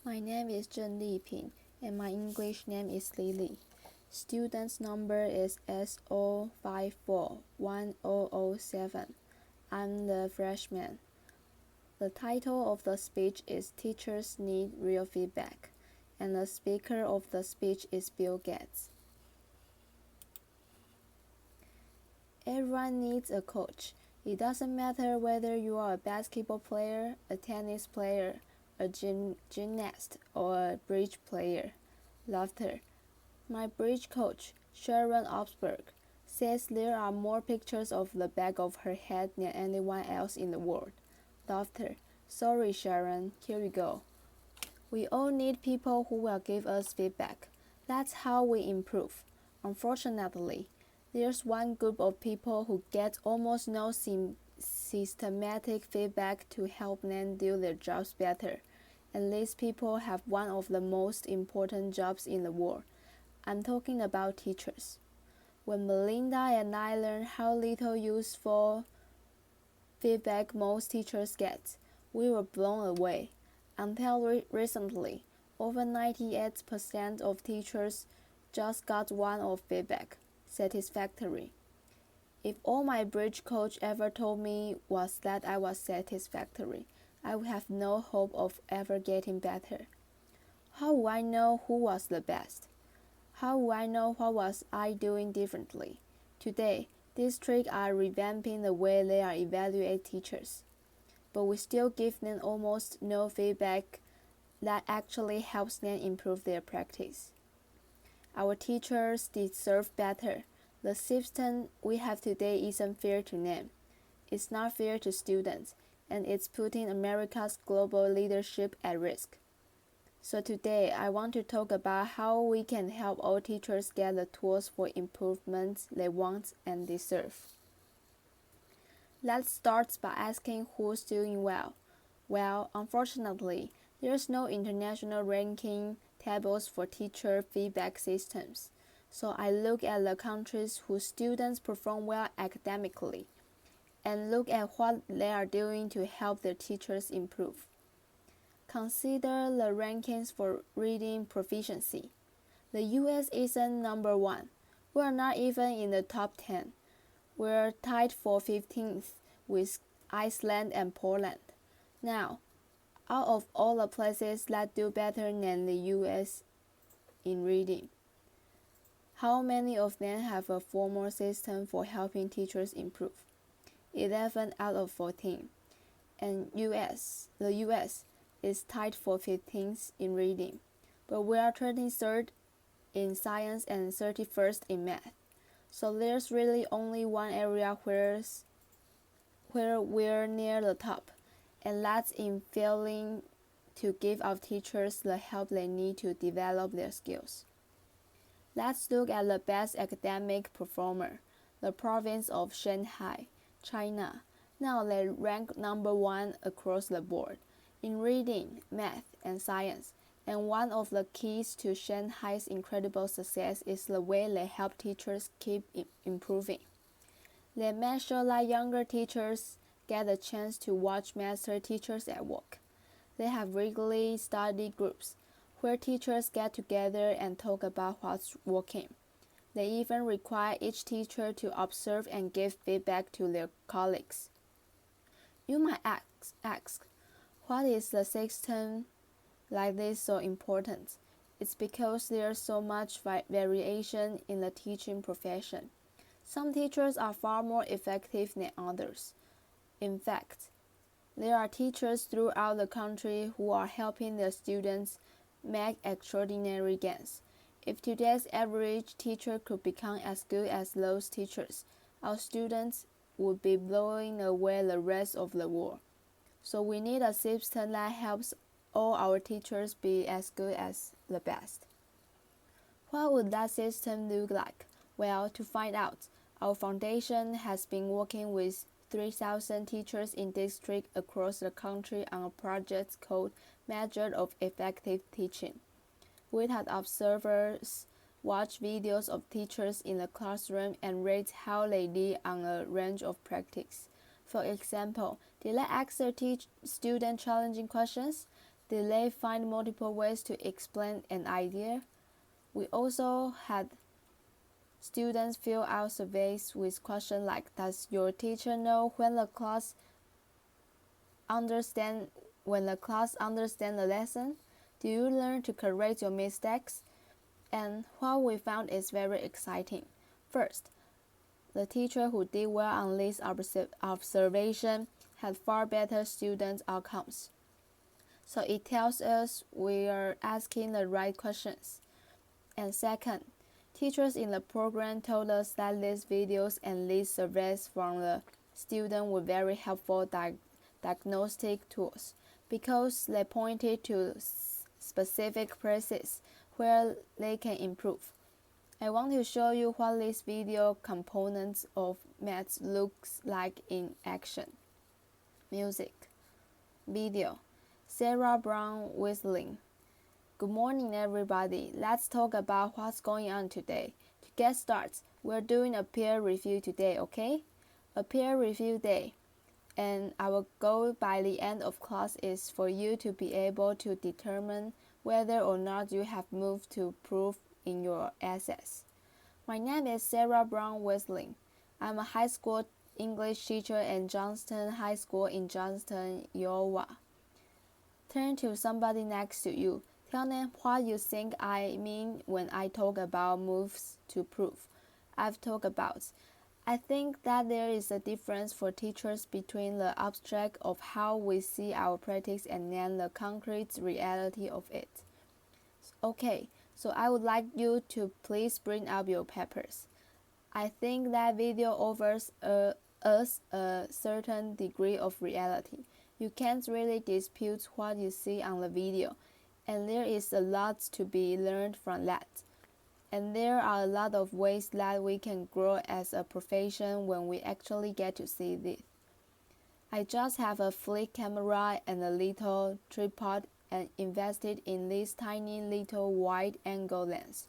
My name is Zheng Liping, and my English name is Lily. Student's number is SO541007. I'm the freshman. The title of the speech is Teachers Need Real Feedback, and the speaker of the speech is Bill Gates. Everyone needs a coach. It doesn't matter whether you are a basketball player, a tennis player, a gymnast, or a bridge player. Laughter. My bridge coach, Sharon Obsberg, says there are more pictures of the back of her head than anyone else in the world. Laughter. Sorry, Sharon, here you go. We all need people who will give us feedback. That's how we improve. Unfortunately, there's one group of people who get almost no systematic feedback to help them do their jobs better, and these people have one of the most important jobs in the world. I'm talking about teachers. When Melinda and I learned how little useful feedback most teachers get, we were blown away. Until recently, over 98% of teachers just got one of feedback, satisfactory. If all my bridge coach ever told me was that I was satisfactory, I would have no hope of ever getting better. How would I know who was the best? How would I know what was I doing differently? Today, districts are revamping the way they are evaluate teachers, but we still give them almost no feedback that actually helps them improve their practice. Our teachers deserve better. The system we have today isn't fair to them. It's not fair to students, and it's putting America's global leadership at risk. So today, I want to talk about how we can help all teachers get the tools for improvements they want and deserve. Let's start by asking who's doing well. Well, unfortunately, there's no international ranking tables for teacher feedback systems. So I look at the countries whose students perform well academically and look at what they are doing to help their teachers improve. Consider the rankings for reading proficiency. The US isn't number 1. We're not even in the top 10. We're tied for 15th with Iceland and Poland. Now, out of all the places that do better than the US in reading, how many of them have a formal system for helping teachers improve? 11 out of 14. And the US is tied for 15th in reading, but we are 23rd in science and 31st in math. So there's really only one area where we're near the top, and that's in failing to give our teachers the help they need to develop their skills. Let's look at the best academic performer, the province of Shanghai, China. Now they rank number 1 across the board in reading, math, and science, and one of the keys to Shanghai's incredible success is the way they help teachers keep improving. They measure that younger teachers get a chance to watch master teachers at work. They have regularly study groups where teachers get together and talk about what's working. They even require each teacher to observe and give feedback to their colleagues. You might ask, what is the system like this so important? It's because there's so much variation in the teaching profession. Some teachers are far more effective than others. In fact, there are teachers throughout the country who are helping their students make extraordinary gains. If today's average teacher could become as good as those teachers, our students would be blowing away the rest of the world. So we need a system that helps all our teachers be as good as the best. What would that system look like? Well, to find out, our foundation has been working with 3,000 teachers in districts across the country on a project called Measure of Effective Teaching. We had observers watch videos of teachers in the classroom and rate how they did on a range of practice. For example, did they ask their students challenging questions? Did they find multiple ways to explain an idea? We also had students fill out surveys with questions like, does your teacher know when the class understand the lesson? Do you learn to correct your mistakes? And what we found is very exciting. First, the teacher who did well on this observation had far better student outcomes. So it tells us we are asking the right questions. And second, teachers in the program told us that these videos and these surveys from the students were very helpful diagnostic tools because they pointed to specific places where they can improve. I want to show you what this video components of maths looks like in action. Music. Video. Sarah Brown whistling. Good morning everybody. Let's talk about what's going on today. To get started, we're doing a peer review today, okay? A peer review day. And our goal by the end of class is for you to be able to determine whether or not you have moved to proof in your essays. My name is Sarah Brown Whistling. I'm a high school English teacher at Johnston High School in Johnston, Iowa. Turn to somebody next to you. Tell them what you think I mean when I talk about moves to proof. I've talked about. I think that there is a difference for teachers between the abstract of how we see our practice and then the concrete reality of it. Okay, so I would like you to please bring up your papers. I think that video offers us a certain degree of reality. You can't really dispute what you see on the video, and there is a lot to be learned from that. And there are a lot of ways that we can grow as a profession when we actually get to see this. I just have a flip camera and a little tripod and invested in this tiny little wide-angle lens.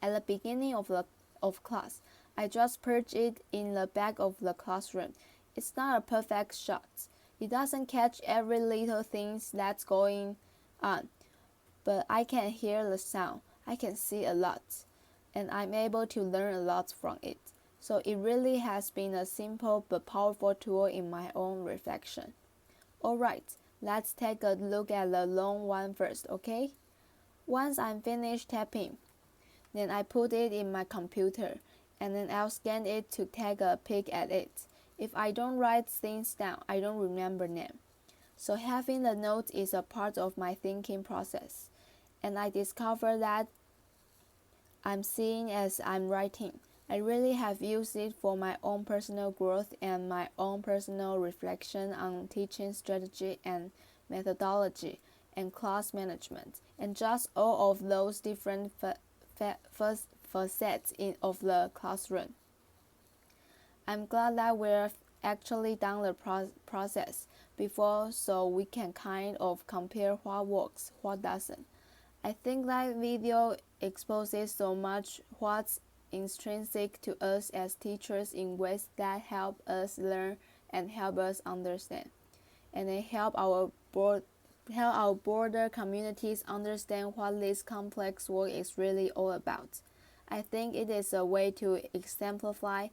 At the beginning of class, I just perched it in the back of the classroom. It's not a perfect shot. It doesn't catch every little thing that's going on, but I can hear the sound. I can see a lot, and I'm able to learn a lot from it. So it really has been a simple but powerful tool in my own reflection. Alright, let's take a look at the long one first, okay? Once I'm finished typing, then I put it in my computer, and then I'll scan it to take a peek at it. If I don't write things down, I don't remember them. So having the notes is a part of my thinking process. And I discovered that I'm seeing as I'm writing. I really have used it for my own personal growth and my own personal reflection on teaching strategy and methodology and class management, and just all of those different facets of the classroom. I'm glad that we've actually done the process before so we can kind of compare what works, what doesn't. I think that video exposes so much what's intrinsic to us as teachers in ways that help us learn and help us understand, and they help our broader communities understand what this complex work is really all about. I think it is a way to exemplify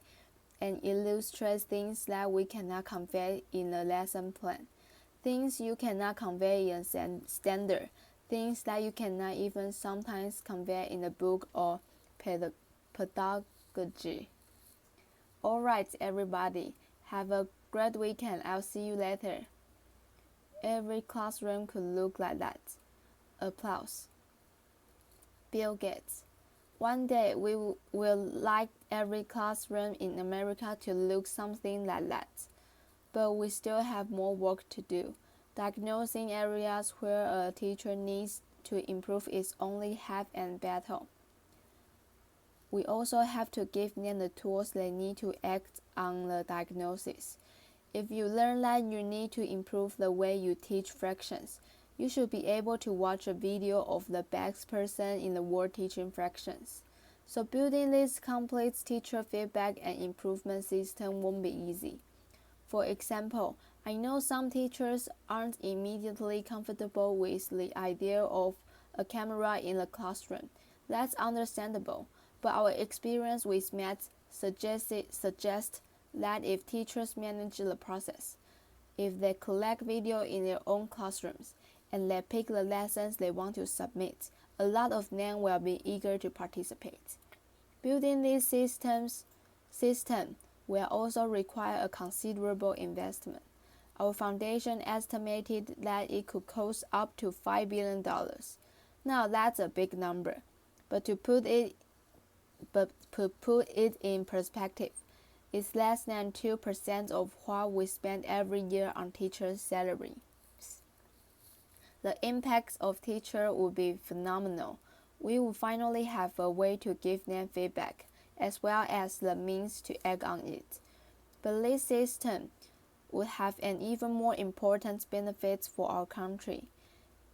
and illustrate things that we cannot convey in a lesson plan, things you cannot convey in standard, things that you cannot even sometimes convey in a book or pedagogy. Alright everybody, have a great weekend. I'll see you later. Every classroom could look like that. Applause. Bill Gates. One day we will like every classroom in America to look something like that. But we still have more work to do. Diagnosing areas where a teacher needs to improve is only half the battle. We also have to give them the tools they need to act on the diagnosis. If you learn that you need to improve the way you teach fractions, you should be able to watch a video of the best person in the world teaching fractions. So building this complete teacher feedback and improvement system won't be easy. For example, I know some teachers aren't immediately comfortable with the idea of a camera in the classroom. That's understandable, but our experience with math suggests that if teachers manage the process, if they collect video in their own classrooms, and they pick the lessons they want to submit, a lot of them will be eager to participate. Building these systems will also require a considerable investment. Our foundation estimated that it could cost up to $5 billion. Now that's a big number, but to put it in perspective, it's less than 2% of what we spend every year on teachers' salaries. The impacts of teachers would be phenomenal. We will finally have a way to give them feedback, as well as the means to act on it. But this system would have an even more important benefit for our country.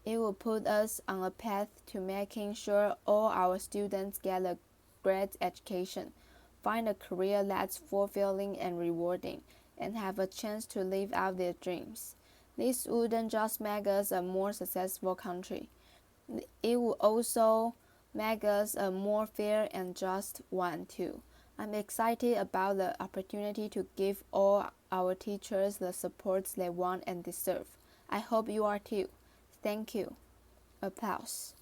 It will put us on a path to making sure all our students get a great education, find a career that's fulfilling and rewarding, and have a chance to live out their dreams. This wouldn't just make us a more successful country, it would also make us a more fair and just one too. I'm excited about the opportunity to give all our teachers the support they want and deserve. I hope you are too. Thank you. Applause.